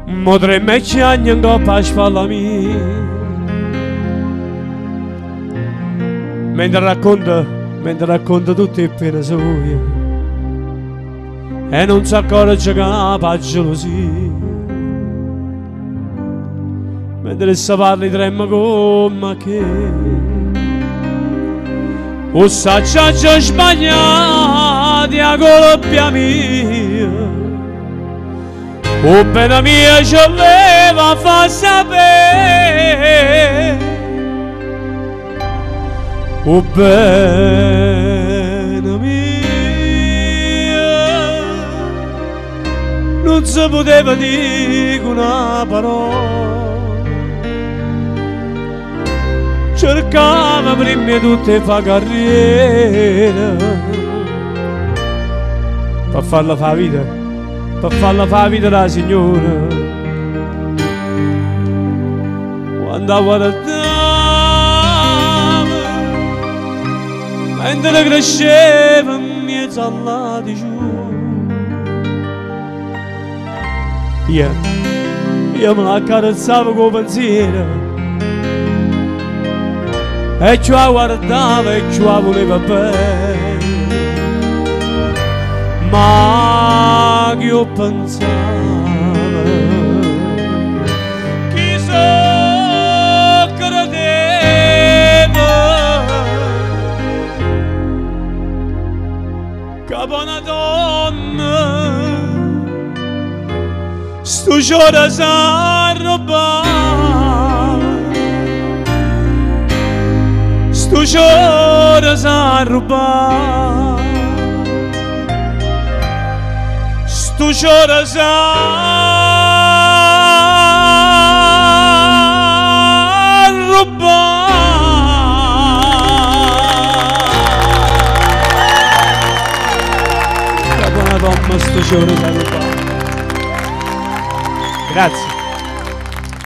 Mo 3 anni in coppa a spalla mia. Mentre racconta tutte le pene sue e non si accorge che la gelosia. Mentre si parla trema come che o s'acciaccia sbagliati a colpa mia. O pena mia ci voleva far sapere. O pena mia non si poteva dire una parola. Cercava prima di tutte fa carriera per farla fa vita, per farla fa vita la signora. Quando guardava mentre cresceva in mezzo alla di giù, io me la accarezzavo con pensiero e ci la guardava e ci la voleva bene. Ma che io pensavo chissà credeva che una donna sto giorno sa rubare, sto giorno sa rubare, sto giorno sa rubare. Che buona donna sto giorno sa rubare. Grazie.